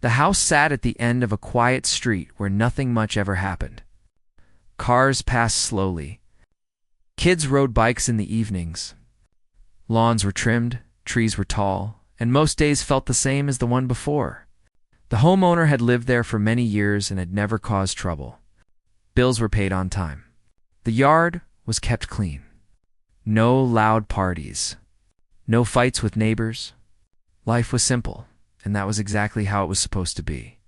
The house sat at the end of a quiet street where nothing much ever happened. Cars passed slowly. Kids rode bikes in the evenings. Lawns were trimmed, trees were tall, and most days felt the same as the one before. The homeowner had lived there for many years and had never caused trouble. Bills were paid on time. The yard was kept clean. No loud parties. No fights with neighbors. Life was simple, and that was exactly how it was supposed to be.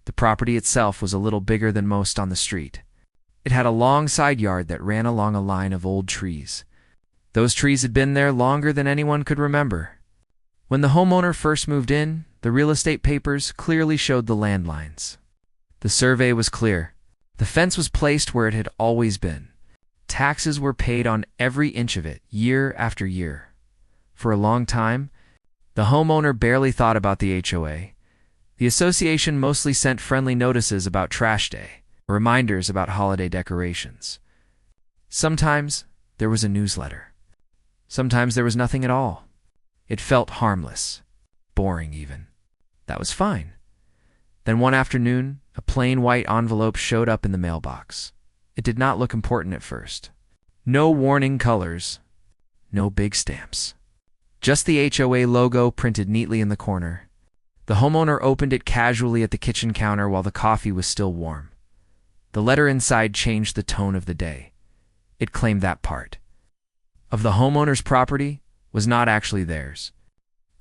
The property itself was a little bigger than most on the street. It had a long side yard that ran along a line of old trees. Those trees had been there longer than anyone could remember. When the homeowner first moved in, the real estate papers clearly showed the land lines. The survey was clear. The fence was placed where it had always been. Taxes were paid on every inch of it, year after year. For a long time, the homeowner barely thought about the HOA. The association mostly sent friendly notices about trash day, reminders about holiday decorations. Sometimes there was a newsletter. Sometimes there was nothing at all. It felt harmless, boring even. That was fine. Then one afternoon, a plain white envelope showed up in the mailbox. It did not look important at first. No warning colors, no big stamps. Just the HOA logo printed neatly in the corner. The homeowner opened it casually at the kitchen counter while the coffee was still warm. The letter inside changed the tone of the day. It claimed that part of the homeowner's property was not actually theirs.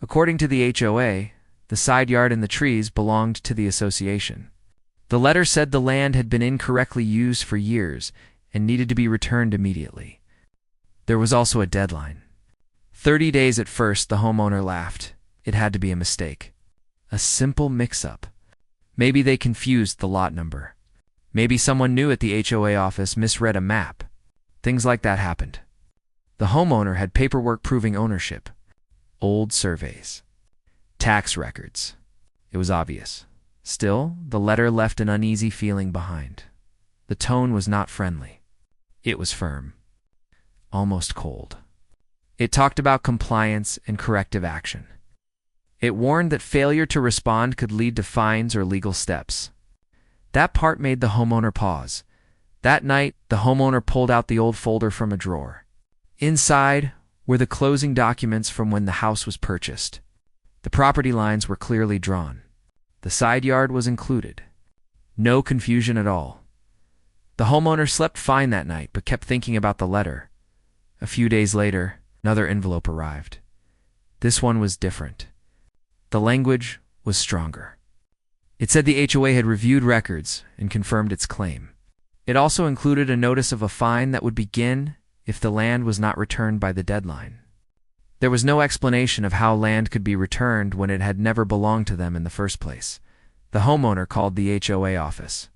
According to the HOA, the side yard and the trees belonged to the association. The letter said the land had been incorrectly used for years and needed to be returned immediately. There was also a deadline. 30 days at first, the homeowner laughed. It had to be a mistake. A simple mix-up. Maybe they confused the lot number. Maybe someone new at the HOA office misread a map. Things like that happened. The homeowner had paperwork proving ownership. Old surveys. Tax records. It was obvious. Still, the letter left an uneasy feeling behind. The tone was not friendly. It was firm. Almost cold. It talked about compliance and corrective action. It warned that failure to respond could lead to fines or legal steps. That part made the homeowner pause. That night, the homeowner pulled out the old folder from a drawer. Inside were the closing documents from when the house was purchased. The property lines were clearly drawn. The side yard was included. No confusion at all. The homeowner slept fine that night but kept thinking about the letter. A few days later, another envelope arrived. This one was different. The language was stronger. It said the HOA had reviewed records and confirmed its claim. It also included a notice of a fine that would begin if the land was not returned by the deadline. There was no explanation of how land could be returned when it had never belonged to them in the first place. The homeowner called the HOA office.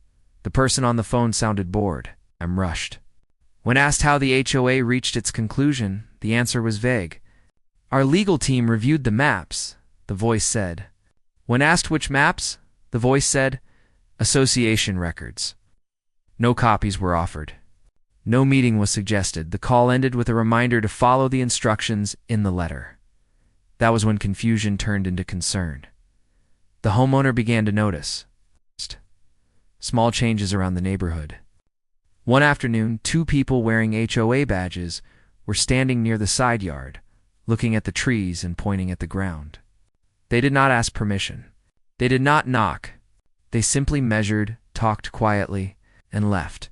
The person on the phone sounded bored. "I'm rushed." When asked how the HOA reached its conclusion, the answer was vague. "Our legal team reviewed the maps," the voice said. When asked which maps, the voice said, "Association records." No copies were offered. No meeting was suggested. The call ended with a reminder to follow the instructions in the letter. That was when confusion turned into concern. The homeowner began to notice small changes around the neighborhood. One afternoon, 2 people wearing HOA badges were standing near the side yard, looking at the trees and pointing at the ground. They did not ask permission. They did not knock. They simply measured, talked quietly, and left.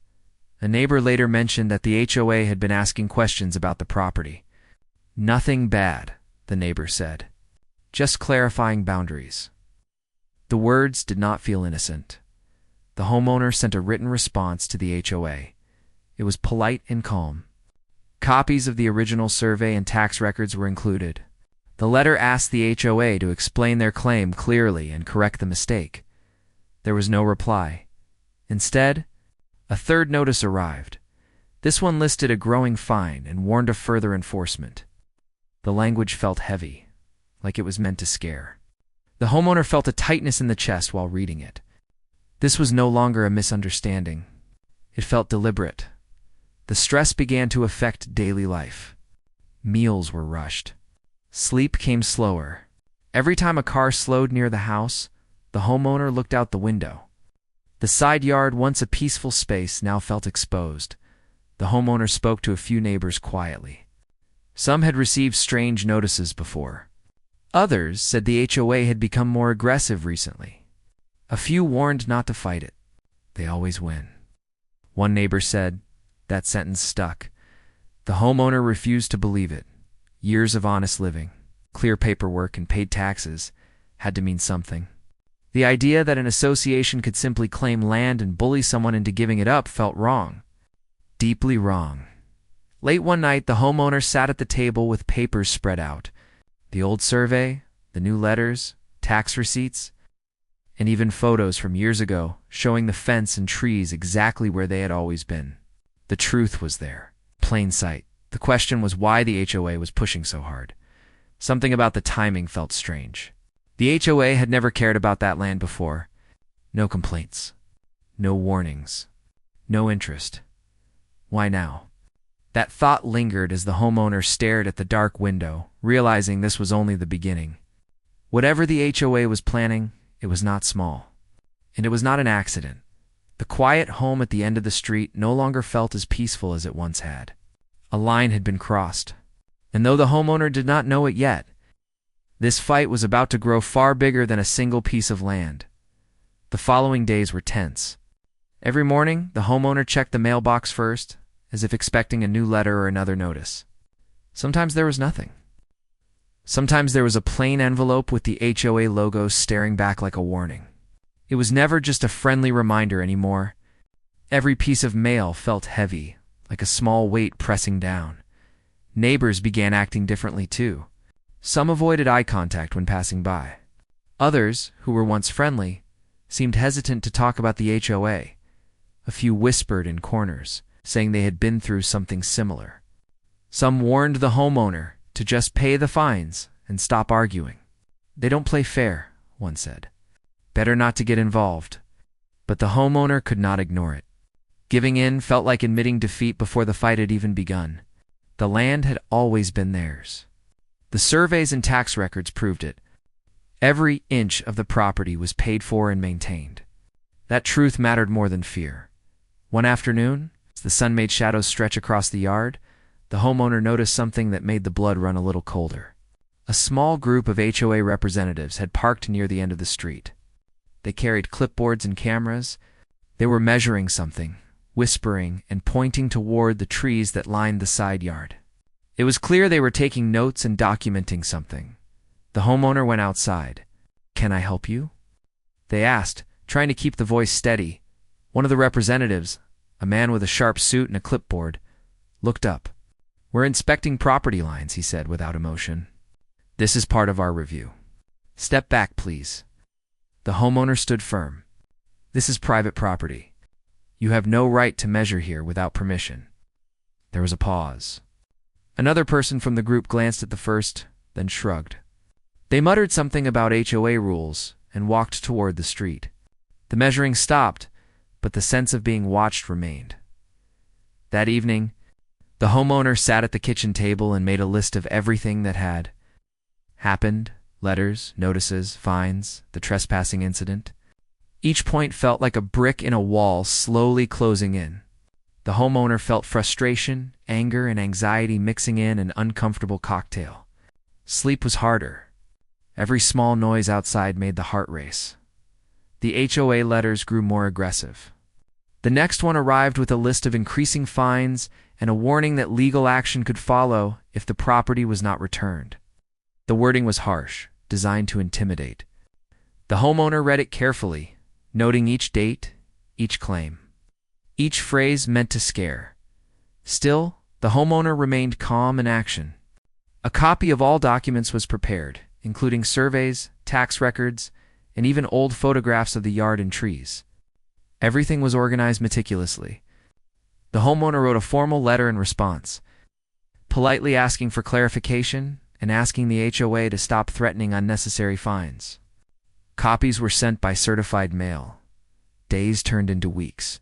A neighbor later mentioned that the HOA had been asking questions about the property. "Nothing bad," the neighbor said. "Just clarifying boundaries." The words did not feel innocent. The homeowner sent a written response to the HOA. It was polite and calm. Copies of the original survey and tax records were included. The letter asked the HOA to explain their claim clearly and correct the mistake. There was no reply. Instead, a third notice arrived. This one listed a growing fine and warned of further enforcement. The language felt heavy, like it was meant to scare. The homeowner felt a tightness in the chest while reading it. This was no longer a misunderstanding. It felt deliberate. The stress began to affect daily life. Meals were rushed. Sleep came slower. Every time a car slowed near the house, the homeowner looked out the window. The side yard, once a peaceful space, now felt exposed. The homeowner spoke to a few neighbors quietly. Some had received strange notices before. Others said the HOA had become more aggressive recently. A few warned not to fight it. They always win. One neighbor said that sentence stuck. The homeowner refused to believe it. Years of honest living, clear paperwork, and paid taxes had to mean something. The idea that an association could simply claim land and bully someone into giving it up felt wrong. Deeply wrong. Late one night, the homeowner sat at the table with papers spread out. The old survey, the new letters, tax receipts, and even photos from years ago showing the fence and trees exactly where they had always been. The truth was there, plain sight. The question was why the HOA was pushing so hard. Something about the timing felt strange. The HOA had never cared about that land before. No complaints. No warnings. No interest. Why now? That thought lingered as the homeowner stared at the dark window, realizing this was only the beginning. Whatever the HOA was planning, it was not small. And it was not an accident. The quiet home at the end of the street no longer felt as peaceful as it once had. A line had been crossed. And though the homeowner did not know it yet, this fight was about to grow far bigger than a single piece of land. The following days were tense. Every morning, the homeowner checked the mailbox first, as if expecting a new letter or another notice. Sometimes there was nothing. Sometimes there was a plain envelope with the HOA logo staring back like a warning. It was never just a friendly reminder anymore. Every piece of mail felt heavy, like a small weight pressing down. Neighbors began acting differently too. Some avoided eye contact when passing by. Others, who were once friendly, seemed hesitant to talk about the HOA. A few whispered in corners, saying they had been through something similar. Some warned the homeowner to just pay the fines and stop arguing. "They don't play fair," one said. "Better not to get involved." But the homeowner could not ignore it. Giving in felt like admitting defeat before the fight had even begun. The land had always been theirs. The surveys and tax records proved it. Every inch of the property was paid for and maintained. That truth mattered more than fear. One afternoon, as the sun made shadows stretch across the yard, the homeowner noticed something that made the blood run a little colder. A small group of HOA representatives had parked near the end of the street. They carried clipboards and cameras. They were measuring something, whispering and pointing toward the trees that lined the side yard. It was clear they were taking notes and documenting something. The homeowner went outside. "Can I help you?" they asked, trying to keep the voice steady. One of the representatives, a man with a sharp suit and a clipboard, looked up. "We're inspecting property lines," he said without emotion. "This is part of our review. Step back, please." The homeowner stood firm. "This is private property. You have no right to measure here without permission." There was a pause. Another person from the group glanced at the first, then shrugged. They muttered something about HOA rules and walked toward the street. The measuring stopped, but the sense of being watched remained. That evening, the homeowner sat at the kitchen table and made a list of everything that had happened: letters, notices, fines, the trespassing incident. Each point felt like a brick in a wall slowly closing in. The homeowner felt frustration, anger, and anxiety mixing in an uncomfortable cocktail. Sleep was harder. Every small noise outside made the heart race. The HOA letters grew more aggressive. The next one arrived with a list of increasing fines and a warning that legal action could follow if the property was not returned. The wording was harsh, designed to intimidate. The homeowner read it carefully, noting each date, each claim. Each phrase meant to scare. Still, the homeowner remained calm in action. A copy of all documents was prepared, including surveys, tax records, and even old photographs of the yard and trees. Everything was organized meticulously. The homeowner wrote a formal letter in response, politely asking for clarification and asking the HOA to stop threatening unnecessary fines. Copies were sent by certified mail. Days turned into weeks.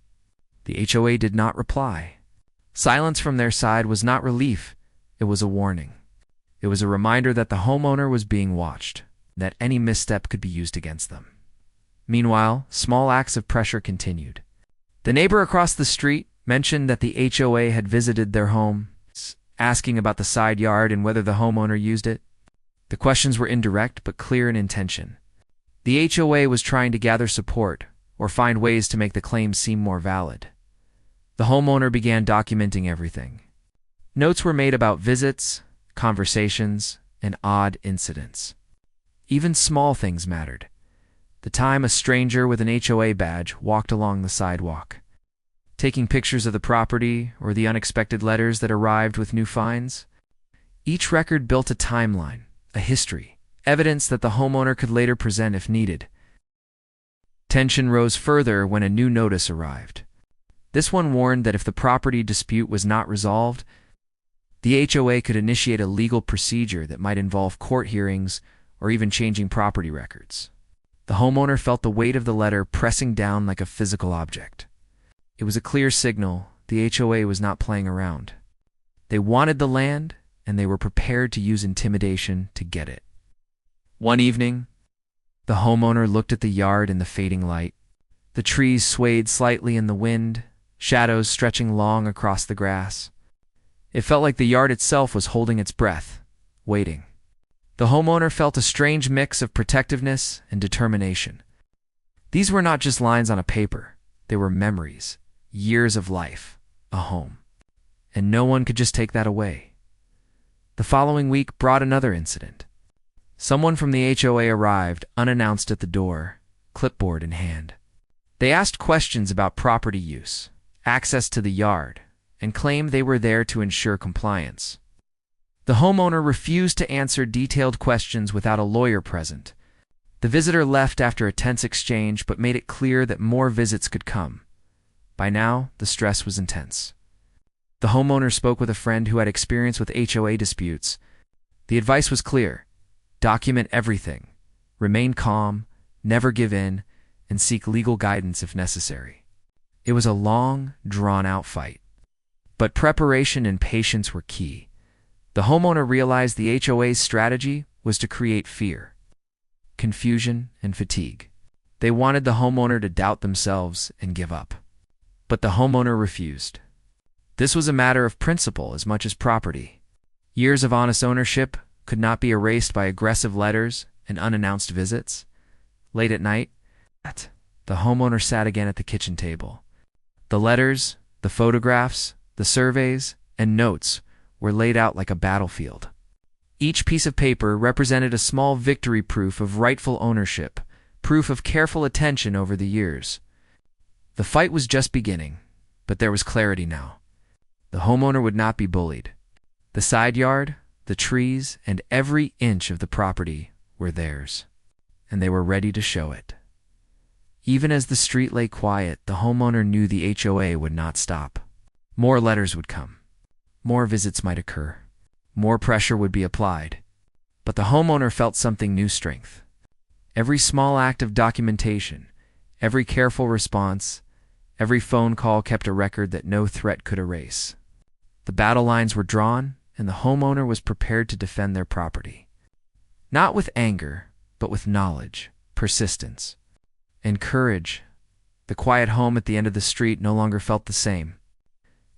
The HOA did not reply. Silence from their side was not relief, it was a warning. It was a reminder that the homeowner was being watched, that any misstep could be used against them. Meanwhile, small acts of pressure continued. The neighbor across the street mentioned that the HOA had visited their home, asking about the side yard and whether the homeowner used it. The questions were indirect but clear in intention. The HOA was trying to gather support or find ways to make the claims seem more valid. The homeowner began documenting everything. Notes were made about visits, conversations, and odd incidents. Even small things mattered. The time a stranger with an HOA badge walked along the sidewalk, taking pictures of the property or the unexpected letters that arrived with new finds. Each record built a timeline, a history, evidence that the homeowner could later present if needed. Tension rose further when a new notice arrived. This one warned that if the property dispute was not resolved, the HOA could initiate a legal procedure that might involve court hearings or even changing property records. The homeowner felt the weight of the letter pressing down like a physical object. It was a clear signal the HOA was not playing around. They wanted the land, and they were prepared to use intimidation to get it. One evening, the homeowner looked at the yard in the fading light. The trees swayed slightly in the wind, shadows stretching long across the grass. It felt like the yard itself was holding its breath, waiting. The homeowner felt a strange mix of protectiveness and determination. These were not just lines on a paper. They were memories, years of life, a home. And no one could just take that away. The following week brought another incident. Someone from the HOA arrived unannounced at the door, clipboard in hand. They asked questions about property use, access to the yard, and claimed they were there to ensure compliance. The homeowner refused to answer detailed questions without a lawyer present. The visitor left after a tense exchange but made it clear that more visits could come. By now, the stress was intense. The homeowner spoke with a friend who had experience with HOA disputes. The advice was clear: document everything, remain calm, never give in, and seek legal guidance if necessary. It was a long, drawn-out fight. But preparation and patience were key. The homeowner realized the HOA's strategy was to create fear, confusion, and fatigue. They wanted the homeowner to doubt themselves and give up. But the homeowner refused. This was a matter of principle as much as property. Years of honest ownership could not be erased by aggressive letters and unannounced visits. Late at night, the homeowner sat again at the kitchen table. The letters, the photographs, the surveys, and notes were laid out like a battlefield. Each piece of paper represented a small victory, proof of rightful ownership, proof of careful attention over the years. The fight was just beginning, but there was clarity now. The homeowner would not be bullied. The side yard, the trees, and every inch of the property were theirs, and they were ready to show it. Even as the street lay quiet, the homeowner knew the HOA would not stop. More letters would come. More visits might occur. More pressure would be applied. But the homeowner felt something new: strength. Every small act of documentation, every careful response, every phone call kept a record that no threat could erase. The battle lines were drawn, and the homeowner was prepared to defend their property. Not with anger, but with knowledge, persistence, and courage. The quiet home at the end of the street no longer felt the same.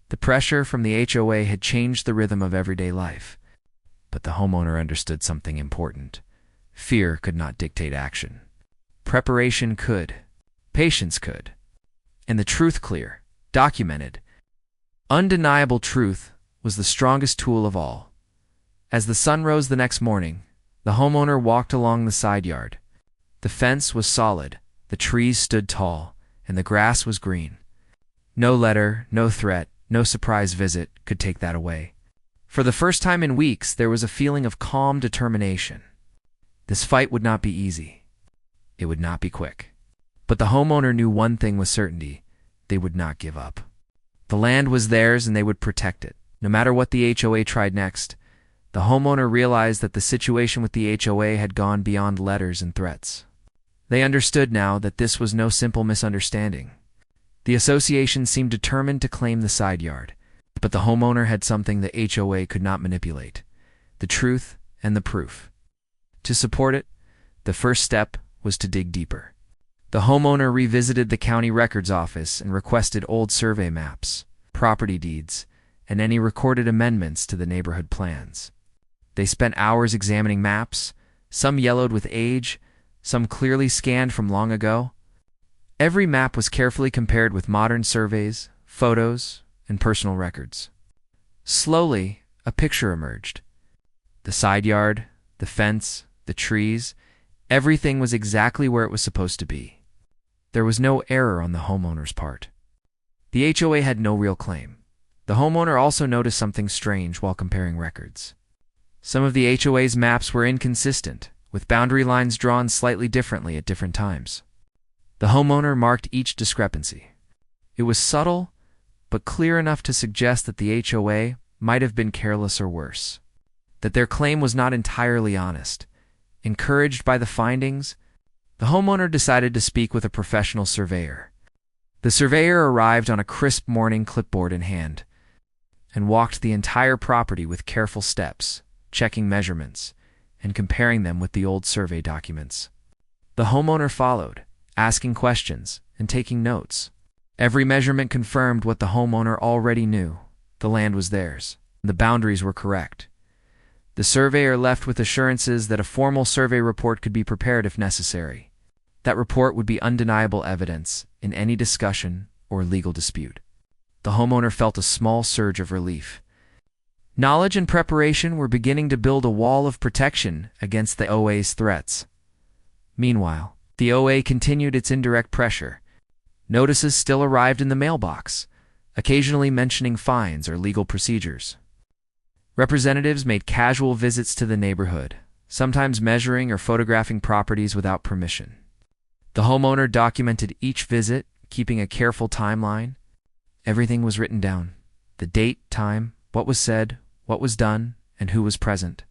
The pressure from the HOA had changed the rhythm of everyday life. But the homeowner understood something important. Fear could not dictate action. Preparation could. Patience could. And the truth clear, documented, undeniable truth was the strongest tool of all. As the sun rose the next morning, the homeowner walked along the side yard. The fence was solid, the trees stood tall, and the grass was green. No letter, no threat, no surprise visit could take that away. For the first time in weeks, there was a feeling of calm determination. This fight would not be easy. It would not be quick. But the homeowner knew one thing with certainty: they would not give up. The land was theirs and they would protect it. No matter what the HOA tried next, the homeowner realized that the situation with the HOA had gone beyond letters and threats. They understood now that this was no simple misunderstanding. The association seemed determined to claim the side yard, but the homeowner had something the HOA could not manipulate: the truth and the proof. To support it, the first step was to dig deeper. The homeowner revisited the county records office and requested old survey maps, property deeds, and any recorded amendments to the neighborhood plans. They spent hours examining maps, some yellowed with age, some clearly scanned from long ago. Every map was carefully compared with modern surveys, photos, and personal records. Slowly, a picture emerged. The side yard, the fence, the trees, everything was exactly where it was supposed to be. There was no error on the homeowner's part. The HOA had no real claim. The homeowner also noticed something strange while comparing records. Some of the HOA's maps were inconsistent, with boundary lines drawn slightly differently at different times. The homeowner marked each discrepancy. It was subtle, but clear enough to suggest that the HOA might have been careless or worse, that their claim was not entirely honest. Encouraged by the findings, the homeowner decided to speak with a professional surveyor. The surveyor arrived on a crisp morning, clipboard in hand, and walked the entire property with careful steps, checking measurements and comparing them with the old survey documents. The homeowner followed, asking questions and taking notes. Every measurement confirmed what the homeowner already knew. The land was theirs. The boundaries were correct. The surveyor left with assurances that a formal survey report could be prepared if necessary. That report would be undeniable evidence in any discussion or legal dispute. The homeowner felt a small surge of relief. Knowledge and preparation were beginning to build a wall of protection against the OA's threats. Meanwhile, the OA continued its indirect pressure. Notices still arrived in the mailbox, occasionally mentioning fines or legal procedures. Representatives made casual visits to the neighborhood, sometimes measuring or photographing properties without permission. The homeowner documented each visit, keeping a careful timeline. Everything was written down: the date, time, what was said, what was done, and who was present.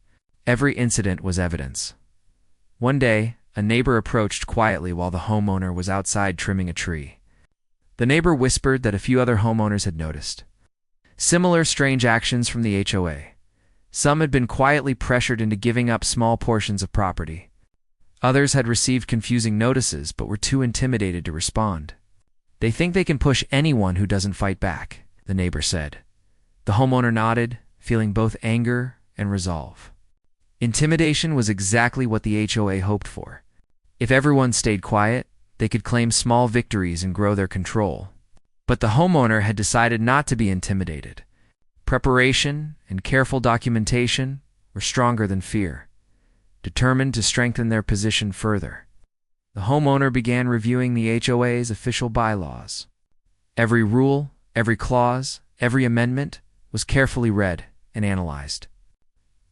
Every incident was evidence. One day, a neighbor approached quietly while the homeowner was outside trimming a tree. The neighbor whispered that a few other homeowners had noticed similar strange actions from the HOA. Some had been quietly pressured into giving up small portions of property. Others had received confusing notices but were too intimidated to respond. "They think they can push anyone who doesn't fight back," the neighbor said. The homeowner nodded, feeling both anger and resolve. Intimidation was exactly what the HOA hoped for. If everyone stayed quiet, they could claim small victories and grow their control. But the homeowner had decided not to be intimidated. Preparation and careful documentation were stronger than fear. Determined to strengthen their position further, the homeowner began reviewing the HOA's official bylaws. Every rule, every clause, every amendment was carefully read and analyzed.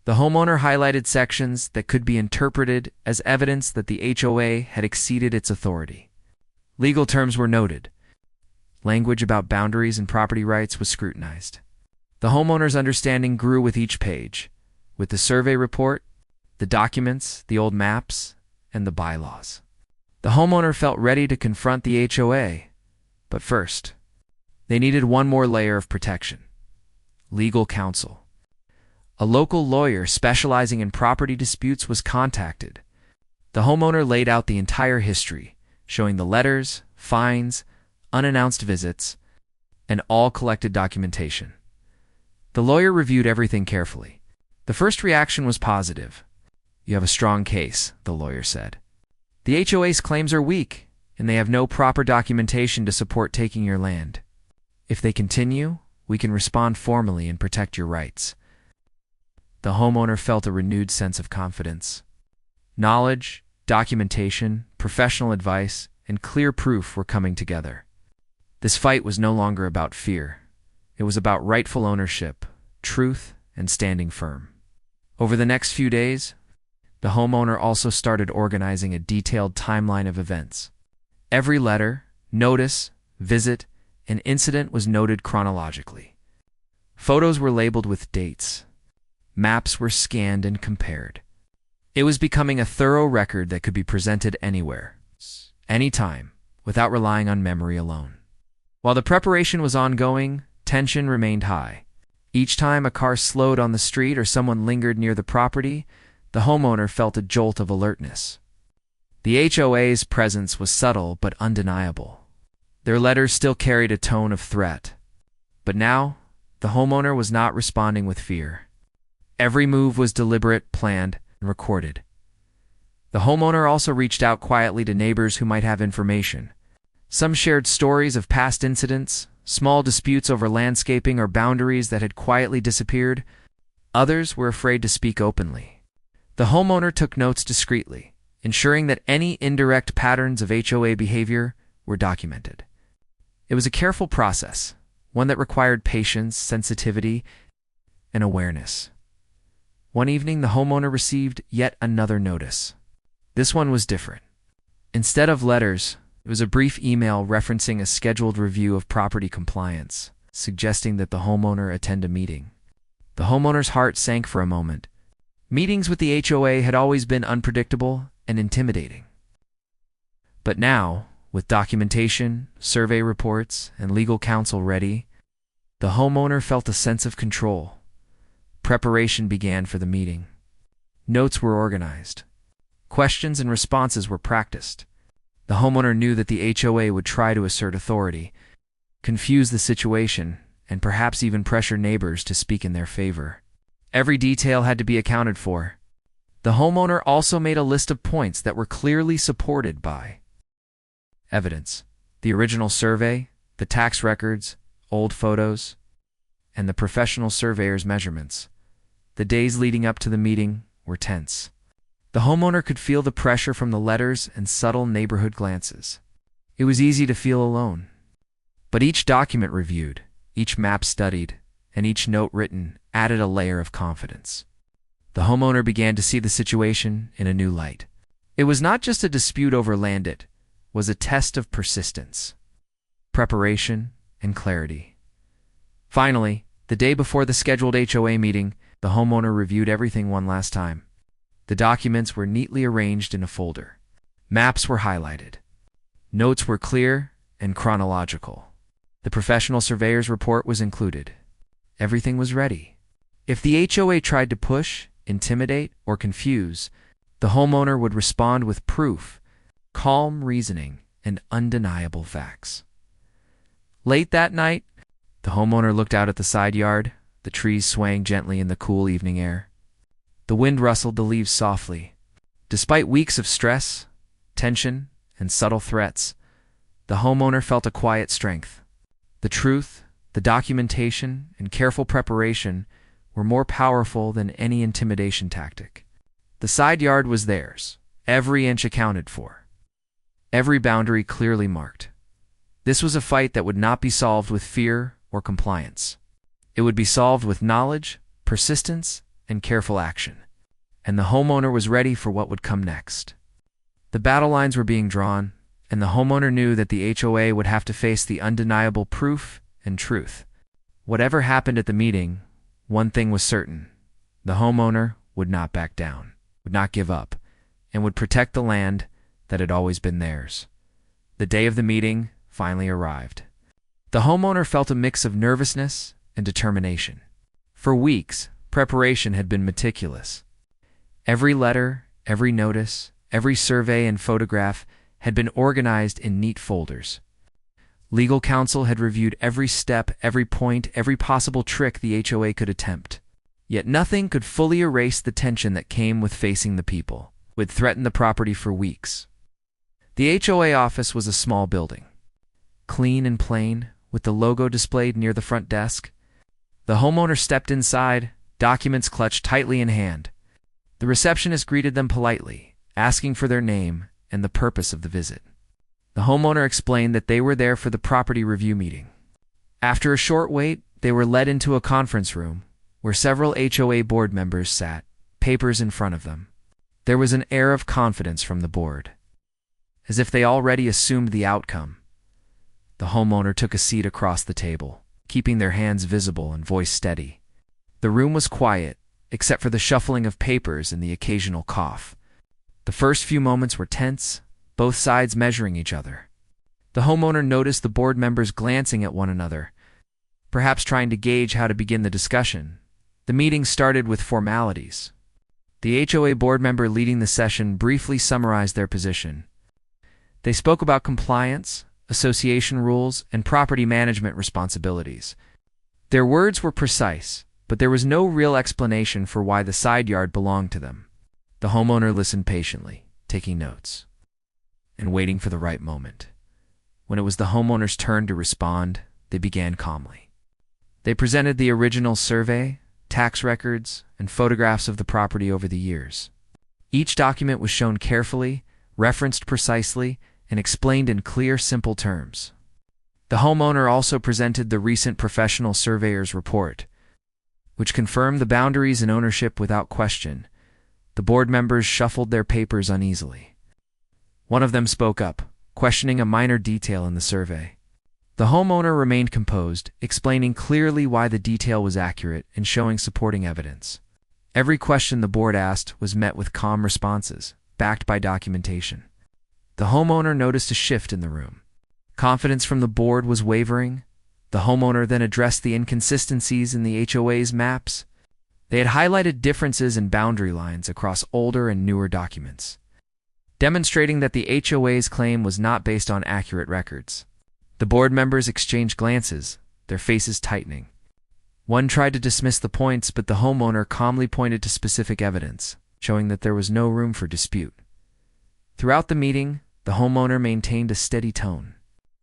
The homeowner highlighted sections that could be interpreted as evidence that the HOA had exceeded its authority. Legal terms were noted. Language about boundaries and property rights was scrutinized. The homeowner's understanding grew with each page, with the survey report, the documents, the old maps, and the bylaws. The homeowner felt ready to confront the HOA, but first, they needed one more layer of protection: legal counsel. A local lawyer specializing in property disputes was contacted. The homeowner laid out the entire history, showing the letters, fines, unannounced visits, and all collected documentation. The lawyer reviewed everything carefully. The first reaction was positive. "You have a strong case," the lawyer said. "The HOA's claims are weak, and they have no proper documentation to support taking your land. If they continue, we can respond formally and protect your rights." The homeowner felt a renewed sense of confidence. Knowledge, documentation, professional advice, and clear proof were coming together. This fight was no longer about fear. It was about rightful ownership, truth, and standing firm. Over the next few days, the homeowner also started organizing a detailed timeline of events. Every letter, notice, visit, and incident was noted chronologically. Photos were labeled with dates. Maps were scanned and compared. It was becoming a thorough record that could be presented anywhere, anytime, without relying on memory alone. While the preparation was ongoing, tension remained high. Each time a car slowed on the street or someone lingered near the property, the homeowner felt a jolt of alertness. The HOA's presence was subtle but undeniable. Their letters still carried a tone of threat. But now, the homeowner was not responding with fear. Every move was deliberate, planned, and recorded. The homeowner also reached out quietly to neighbors who might have information. Some shared stories of past incidents, small disputes over landscaping or boundaries that had quietly disappeared. Others were afraid to speak openly. The homeowner took notes discreetly, ensuring that any indirect patterns of HOA behavior were documented. It was a careful process, one that required patience, sensitivity, and awareness. One evening, the homeowner received yet another notice. This one was different. Instead of letters, it was a brief email referencing a scheduled review of property compliance, suggesting that the homeowner attend a meeting. The homeowner's heart sank for a moment. Meetings with the HOA had always been unpredictable and intimidating. But now, with documentation, survey reports, and legal counsel ready, the homeowner felt a sense of control. Preparation began for the meeting. Notes were organized. Questions and responses were practiced. The homeowner knew that the HOA would try to assert authority, confuse the situation, and perhaps even pressure neighbors to speak in their favor. Every detail had to be accounted for. The homeowner also made a list of points that were clearly supported by evidence: the original survey, the tax records, old photos, and the professional surveyor's measurements. The days leading up to the meeting were tense. The homeowner could feel the pressure from the letters and subtle neighborhood glances. It was easy to feel alone. But each document reviewed, each map studied, and each note written added a layer of confidence. The homeowner began to see the situation in a new light. It was not just a dispute over land, it was a test of persistence, preparation, and clarity. Finally, the day before the scheduled HOA meeting, the homeowner reviewed everything one last time. The documents were neatly arranged in a folder. Maps were highlighted. Notes were clear and chronological. The professional surveyor's report was included. Everything was ready. If the HOA tried to push, intimidate, or confuse, the homeowner would respond with proof, calm reasoning, and undeniable facts. Late that night, the homeowner looked out at the side yard, the trees swaying gently in the cool evening air. The wind rustled the leaves softly. Despite weeks of stress, tension, and subtle threats, the homeowner felt a quiet strength. The truth, the documentation, and careful preparation were more powerful than any intimidation tactic. The side yard was theirs, every inch accounted for, every boundary clearly marked. This was a fight that would not be solved with fear or compliance. It would be solved with knowledge, persistence, and careful action. And the homeowner was ready for what would come next. The battle lines were being drawn, and the homeowner knew that the HOA would have to face the undeniable proof and truth. Whatever happened at the meeting, one thing was certain: the homeowner would not back down, would not give up, and would protect the land that had always been theirs. The day of the meeting finally arrived. The homeowner felt a mix of nervousness and determination. For weeks, preparation had been meticulous. Every letter, every notice, every survey and photograph had been organized in neat folders. Legal counsel had reviewed every step, every point, every possible trick the HOA could attempt. Yet nothing could fully erase the tension that came with facing the people who had threatened the property for weeks. The HOA office was a small building, clean and plain, with the logo displayed near the front desk. The homeowner stepped inside, documents clutched tightly in hand. The receptionist greeted them politely, asking for their name and the purpose of the visit. The homeowner explained that they were there for the property review meeting. After a short wait, they were led into a conference room where several HOA board members sat, papers in front of them. There was an air of confidence from the board, as if they already assumed the outcome. The homeowner took a seat across the table, keeping their hands visible and voice steady. The room was quiet, except for the shuffling of papers and the occasional cough. The first few moments were tense, both sides measuring each other. The homeowner noticed the board members glancing at one another, perhaps trying to gauge how to begin the discussion. The meeting started with formalities. The HOA board member leading the session briefly summarized their position. They spoke about compliance, association rules, and property management responsibilities. Their words were precise, but there was no real explanation for why the side yard belonged to them. The homeowner listened patiently, taking notes, and waiting for the right moment. When it was the homeowner's turn to respond, they began calmly. They presented the original survey, tax records, and photographs of the property over the years. Each document was shown carefully, referenced precisely, and explained in clear, simple terms. The homeowner also presented the recent professional surveyor's report, which confirmed the boundaries and ownership without question. The board members shuffled their papers uneasily. One of them spoke up, questioning a minor detail in the survey. The homeowner remained composed, explaining clearly why the detail was accurate and showing supporting evidence. Every question the board asked was met with calm responses, backed by documentation. The homeowner noticed a shift in the room. Confidence from the board was wavering. The homeowner then addressed the inconsistencies in the HOA's maps. They had highlighted differences in boundary lines across older and newer documents, demonstrating that the HOA's claim was not based on accurate records. The board members exchanged glances, their faces tightening. One tried to dismiss the points, but the homeowner calmly pointed to specific evidence, showing that there was no room for dispute. Throughout the meeting, the homeowner maintained a steady tone.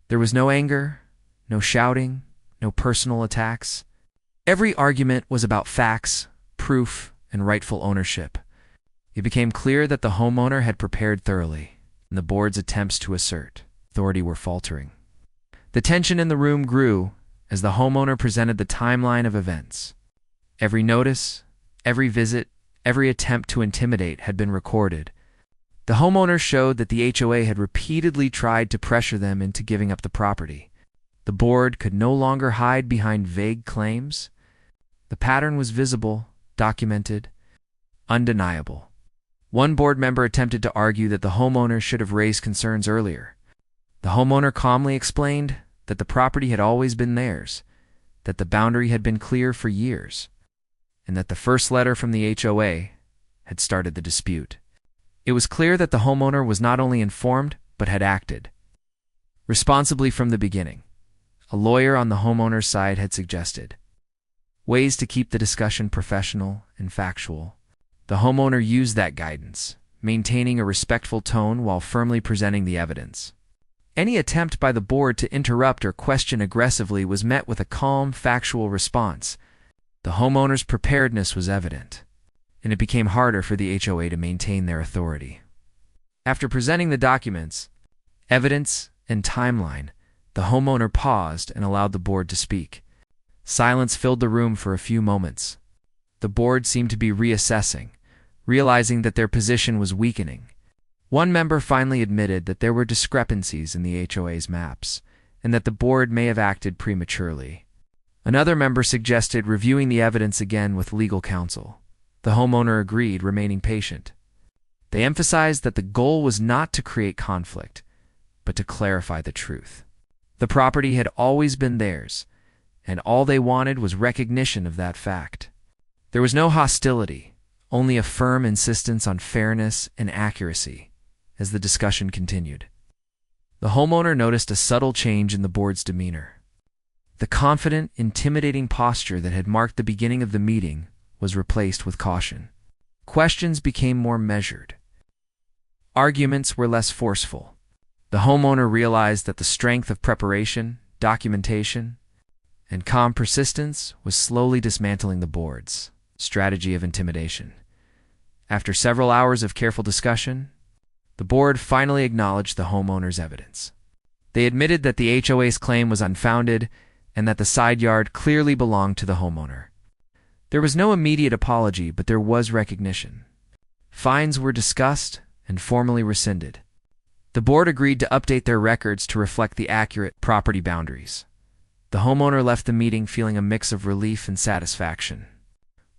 There was no anger, no shouting, no personal attacks. Every argument was about facts, proof, and rightful ownership. It became clear that the homeowner had prepared thoroughly, and the board's attempts to assert authority were faltering. The tension in the room grew as the homeowner presented the timeline of events. Every notice, every visit, every attempt to intimidate had been recorded. The homeowner showed that the HOA had repeatedly tried to pressure them into giving up the property. The board could no longer hide behind vague claims. The pattern was visible, documented, undeniable. One board member attempted to argue that the homeowner should have raised concerns earlier. The homeowner calmly explained that the property had always been theirs, that the boundary had been clear for years, and that the first letter from the HOA had started the dispute. It was clear that the homeowner was not only informed, but had acted responsibly from the beginning. A lawyer on the homeowner's side had suggested ways to keep the discussion professional and factual. The homeowner used that guidance, maintaining a respectful tone while firmly presenting the evidence. Any attempt by the board to interrupt or question aggressively was met with a calm, factual response. The homeowner's preparedness was evident, and it became harder for the HOA to maintain their authority. After presenting the documents, evidence, and timeline, the homeowner paused and allowed the board to speak. Silence filled the room for a few moments. The board seemed to be reassessing, realizing that their position was weakening. One member finally admitted that there were discrepancies in the HOA's maps, and that the board may have acted prematurely. Another member suggested reviewing the evidence again with legal counsel. The homeowner agreed, remaining patient. They emphasized that the goal was not to create conflict, but to clarify the truth. The property had always been theirs, and all they wanted was recognition of that fact. There was no hostility, only a firm insistence on fairness and accuracy. As the discussion continued, the homeowner noticed a subtle change in the board's demeanor. The confident, intimidating posture that had marked the beginning of the meeting was replaced with caution. Questions became more measured. Arguments were less forceful. The homeowner realized that the strength of preparation, documentation, and calm persistence was slowly dismantling the board's strategy of intimidation. After several hours of careful discussion, the board finally acknowledged the homeowner's evidence. They admitted that the HOA's claim was unfounded and that the side yard clearly belonged to the homeowner. There was no immediate apology, but there was recognition. Fines were discussed and formally rescinded. The board agreed to update their records to reflect the accurate property boundaries. The homeowner left the meeting feeling a mix of relief and satisfaction.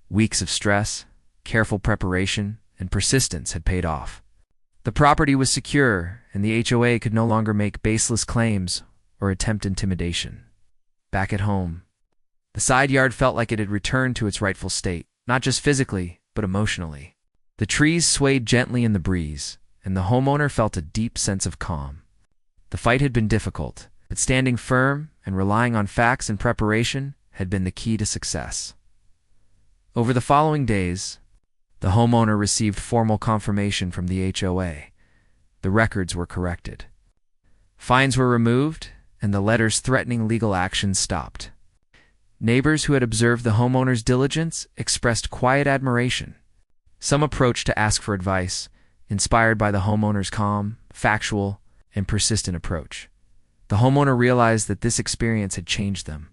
Weeks of stress, careful preparation, and persistence had paid off. The property was secure, and the HOA could no longer make baseless claims or attempt intimidation. Back at home, the side yard felt like it had returned to its rightful state, not just physically, but emotionally. The trees swayed gently in the breeze, and the homeowner felt a deep sense of calm. The fight had been difficult, but standing firm and relying on facts and preparation had been the key to success. Over the following days, the homeowner received formal confirmation from the HOA. The records were corrected. Fines were removed, and the letters threatening legal action stopped. Neighbors who had observed the homeowner's diligence expressed quiet admiration. Some approached to ask for advice, inspired by the homeowner's calm, factual, and persistent approach. The homeowner realized that this experience had changed them.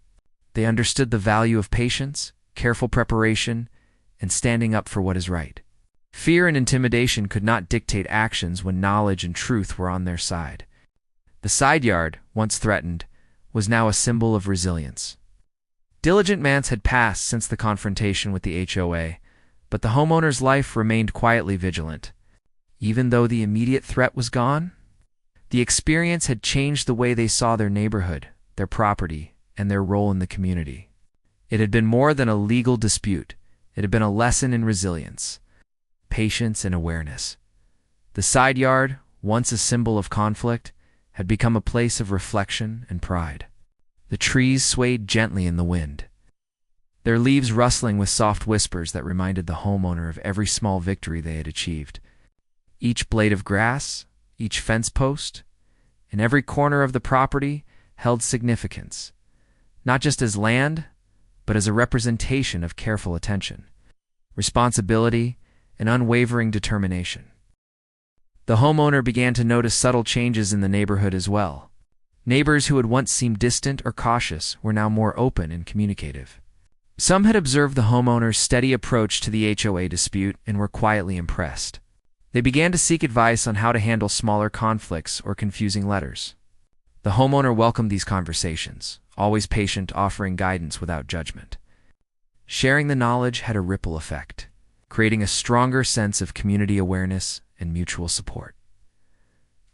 They understood the value of patience, careful preparation, and standing up for what is right. Fear and intimidation could not dictate actions when knowledge and truth were on their side. The side yard, once threatened, was now a symbol of resilience. Diligent months had passed since the confrontation with the HOA, but the homeowner's life remained quietly vigilant. Even though the immediate threat was gone, the experience had changed the way they saw their neighborhood, their property, and their role in the community. It had been more than a legal dispute. It had been a lesson in resilience, patience, and awareness. The side yard, once a symbol of conflict, had become a place of reflection and pride. The trees swayed gently in the wind, their leaves rustling with soft whispers that reminded the homeowner of every small victory they had achieved. Each blade of grass, each fence post, and every corner of the property held significance, not just as land, but as a representation of careful attention, responsibility, and unwavering determination. The homeowner began to notice subtle changes in the neighborhood as well. Neighbors who had once seemed distant or cautious were now more open and communicative. Some had observed the homeowner's steady approach to the HOA dispute and were quietly impressed. They began to seek advice on how to handle smaller conflicts or confusing letters. The homeowner welcomed these conversations, always patient, offering guidance without judgment. Sharing the knowledge had a ripple effect, creating a stronger sense of community awareness and mutual support.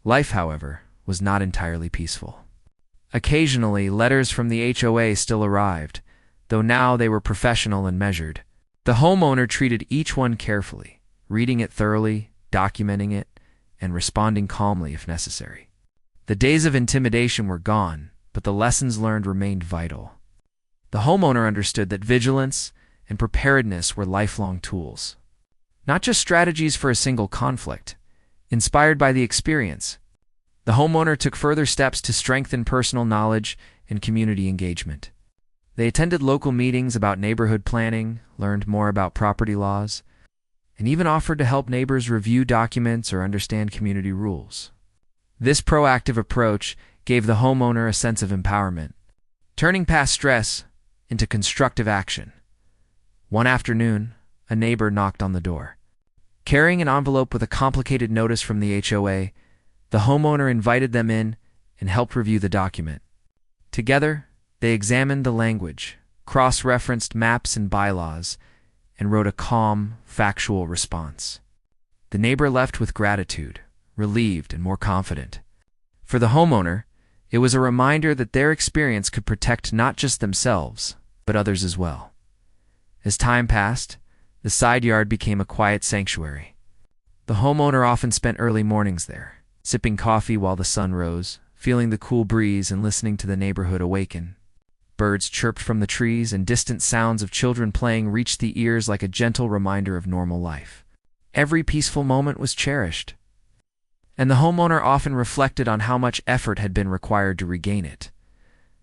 Life, however, was not entirely peaceful. Occasionally, letters from the HOA still arrived, though now they were professional and measured. The homeowner treated each one carefully, reading it thoroughly, documenting it, and responding calmly if necessary. The days of intimidation were gone, but the lessons learned remained vital. The homeowner understood that vigilance and preparedness were lifelong tools, not just strategies for a single conflict. Inspired by the experience, the homeowner took further steps to strengthen personal knowledge and community engagement. They attended local meetings about neighborhood planning, learned more about property laws, and even offered to help neighbors review documents or understand community rules. This proactive approach gave the homeowner a sense of empowerment, turning past stress into constructive action. One afternoon, a neighbor knocked on the door. Carrying an envelope with a complicated notice from the HOA, the homeowner invited them in and helped review the document. Together, they examined the language, cross-referenced maps and bylaws, and wrote a calm, factual response. The neighbor left with gratitude, relieved and more confident. For the homeowner, it was a reminder that their experience could protect not just themselves, but others as well. As time passed, the side yard became a quiet sanctuary. The homeowner often spent early mornings there, sipping coffee while the sun rose, feeling the cool breeze and listening to the neighborhood awaken. Birds chirped from the trees, and distant sounds of children playing reached the ears like a gentle reminder of normal life. Every peaceful moment was cherished, and the homeowner often reflected on how much effort had been required to regain it.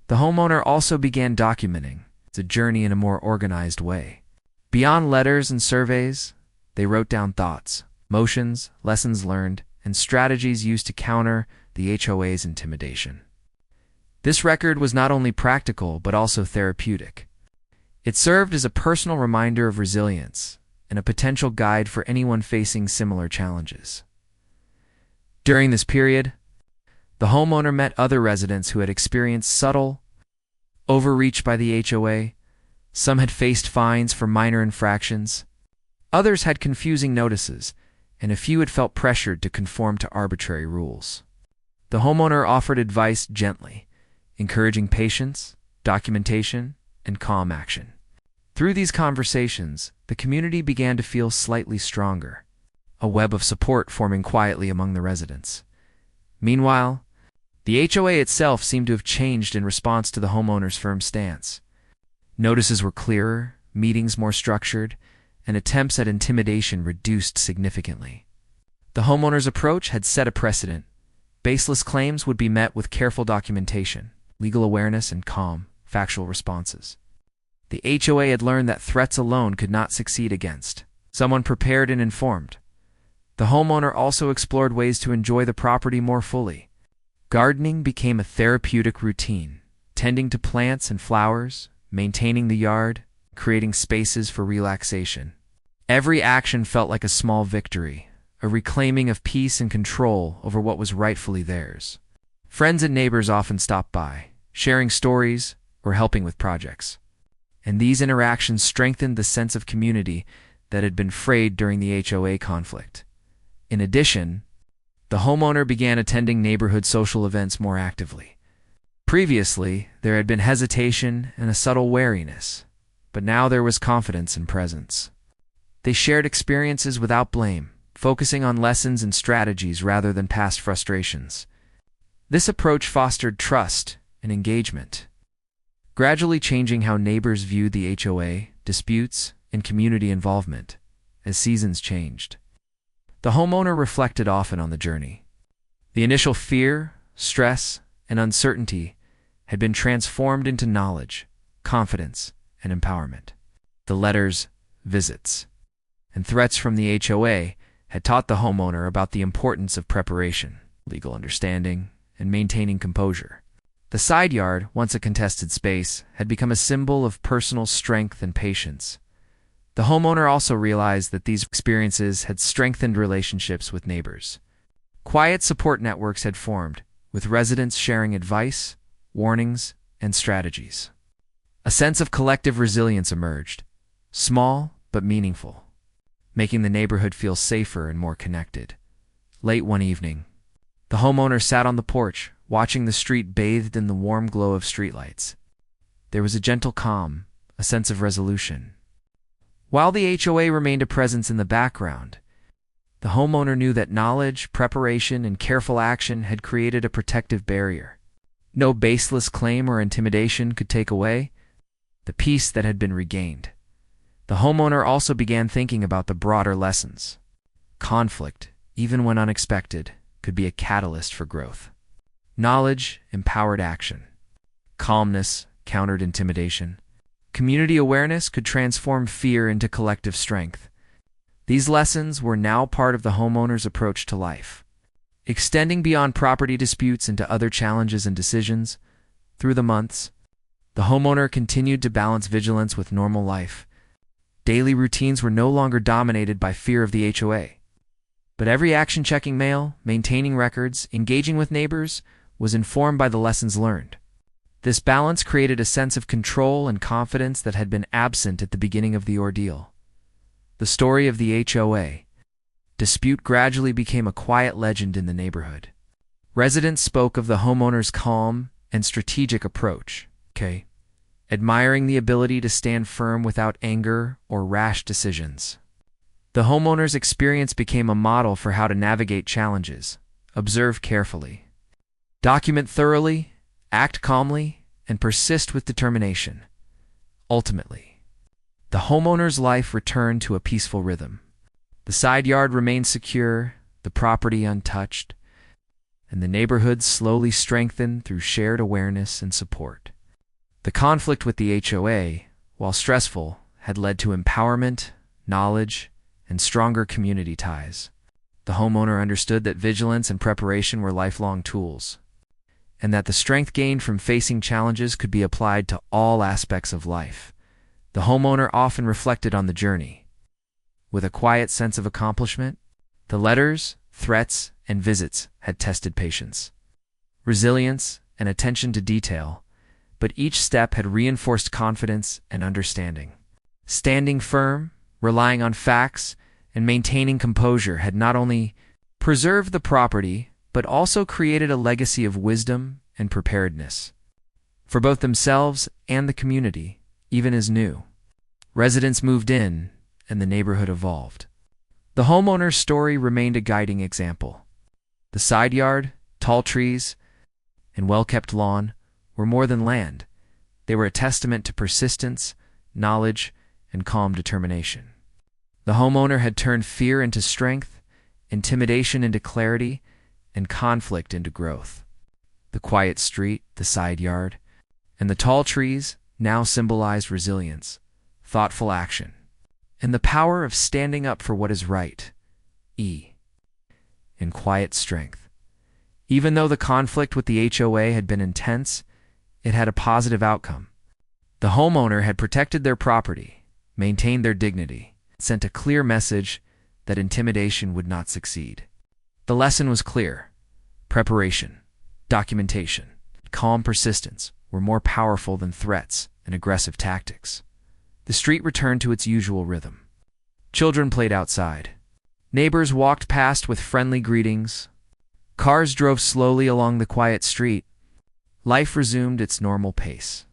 The homeowner also began documenting the journey in a more organized way. Beyond letters and surveys, they wrote down thoughts, emotions, lessons learned, and strategies used to counter the HOA's intimidation. This record was not only practical but also therapeutic. It served as a personal reminder of resilience and a potential guide for anyone facing similar challenges. During this period, the homeowner met other residents who had experienced subtle overreach by the HOA. Some had faced fines for minor infractions. Others had confusing notices, and a few had felt pressured to conform to arbitrary rules. The homeowner offered advice gently, encouraging patience, documentation, and calm action. Through these conversations, the community began to feel slightly stronger. a web of support forming quietly among the residents. Meanwhile, the HOA itself seemed to have changed in response to the homeowner's firm stance. Notices were clearer, meetings more structured, and attempts at intimidation reduced significantly. The homeowner's approach had set a precedent. Baseless claims would be met with careful documentation, legal awareness, and calm, factual responses. The HOA had learned that threats alone could not succeed against someone prepared and informed. The homeowner also explored ways to enjoy the property more fully. Gardening became a therapeutic routine, tending to plants and flowers, maintaining the yard, creating spaces for relaxation. Every action felt like a small victory, a reclaiming of peace and control over what was rightfully theirs. Friends and neighbors often stopped by, sharing stories or helping with projects. And these interactions strengthened the sense of community that had been frayed during the HOA conflict. In addition, the homeowner began attending neighborhood social events more actively. Previously, there had been hesitation and a subtle wariness, but now there was confidence and presence. They shared experiences without blame, focusing on lessons and strategies rather than past frustrations. This approach fostered trust and engagement, gradually changing how neighbors viewed the HOA, disputes, and community involvement as seasons changed. The homeowner reflected often on the journey. The initial fear, stress, and uncertainty had been transformed into knowledge, confidence, and empowerment. The letters, visits, and threats from the HOA had taught the homeowner about the importance of preparation, legal understanding, and maintaining composure. The side yard, once a contested space, had become a symbol of personal strength and patience. The homeowner also realized that these experiences had strengthened relationships with neighbors. Quiet support networks had formed, with residents sharing advice, warnings, and strategies. A sense of collective resilience emerged, small but meaningful, making the neighborhood feel safer and more connected. Late one evening, the homeowner sat on the porch, watching the street bathed in the warm glow of streetlights. There was a gentle calm, a sense of resolution. While the HOA remained a presence in the background, the homeowner knew that knowledge, preparation, and careful action had created a protective barrier. No baseless claim or intimidation could take away the peace that had been regained. The homeowner also began thinking about the broader lessons. Conflict, even when unexpected, could be a catalyst for growth. Knowledge empowered action. Calmness countered intimidation. Community awareness could transform fear into collective strength. These lessons were now part of the homeowner's approach to life. Extending beyond property disputes into other challenges and decisions, through the months, the homeowner continued to balance vigilance with normal life. Daily routines were no longer dominated by fear of the HOA. But every action checking mail, maintaining records, engaging with neighbors, was informed by the lessons learned. This balance created a sense of control and confidence that had been absent at the beginning of the ordeal. The story of the HOA dispute gradually became a quiet legend in the neighborhood. Residents spoke of the homeowner's calm and strategic approach, admiring the ability to stand firm without anger or rash decisions. The homeowner's experience became a model for how to navigate challenges, observe carefully, document thoroughly, act calmly, and persist with determination. Ultimately, the homeowner's life returned to a peaceful rhythm. The side yard remained secure, the property untouched, and the neighborhood slowly strengthened through shared awareness and support. The conflict with the HOA, while stressful, had led to empowerment, knowledge, and stronger community ties. The homeowner understood that vigilance and preparation were lifelong tools, and that the strength gained from facing challenges could be applied to all aspects of life. The homeowner often reflected on the journey. With a quiet sense of accomplishment, the letters, threats, and visits had tested patience, resilience, and attention to detail, but each step had reinforced confidence and understanding. Standing firm, relying on facts, and maintaining composure had not only preserved the property, but also created a legacy of wisdom and preparedness for both themselves and the community. Even as new residents moved in and the neighborhood evolved, The homeowner's story remained a guiding example. The side yard, tall trees, and well-kept lawn were more than land. They were a testament to persistence, knowledge, and calm determination. The homeowner had turned fear into strength, intimidation into clarity, and conflict into growth. The quiet street, the side yard, and the tall trees now symbolized resilience, thoughtful action, and the power of standing up for what is right, in quiet strength. Even though the conflict with the HOA had been intense, it had a positive outcome. The homeowner had protected their property, maintained their dignity, sent a clear message that intimidation would not succeed. The lesson was clear. Preparation, documentation, calm persistence were more powerful than threats and aggressive tactics. The street returned to its usual rhythm. Children played outside. Neighbors walked past with friendly greetings. Cars drove slowly along the quiet street. Life resumed its normal pace.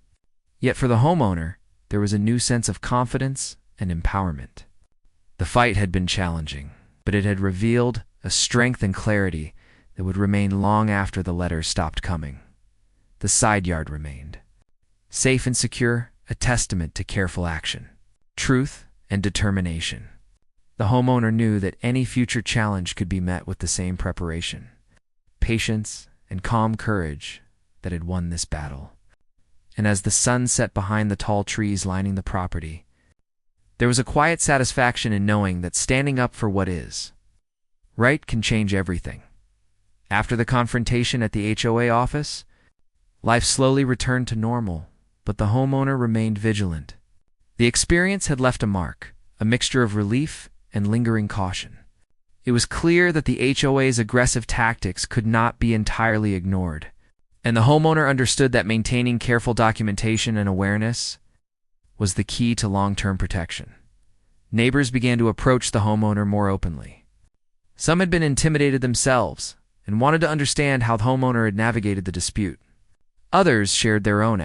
Yet for the homeowner, there was a new sense of confidence and empowerment. The fight had been challenging, but it had revealed a strength and clarity that would remain long after the letters stopped coming. The side yard remained. Safe and secure, a testament to careful action, truth, and determination. The homeowner knew that any future challenge could be met with the same preparation, patience, and calm courage that had won this battle. And as the sun set behind the tall trees lining the property, there was a quiet satisfaction in knowing that standing up for what is right can change everything. After the confrontation at the HOA office, life slowly returned to normal, but the homeowner remained vigilant. The experience had left a mark, a mixture of relief and lingering caution. It was clear that the HOA's aggressive tactics could not be entirely ignored, and the homeowner understood that maintaining careful documentation and awareness was the key to long-term protection. Neighbors began to approach the homeowner more openly. Some had been intimidated themselves and wanted to understand how the homeowner had navigated the dispute. Others shared their own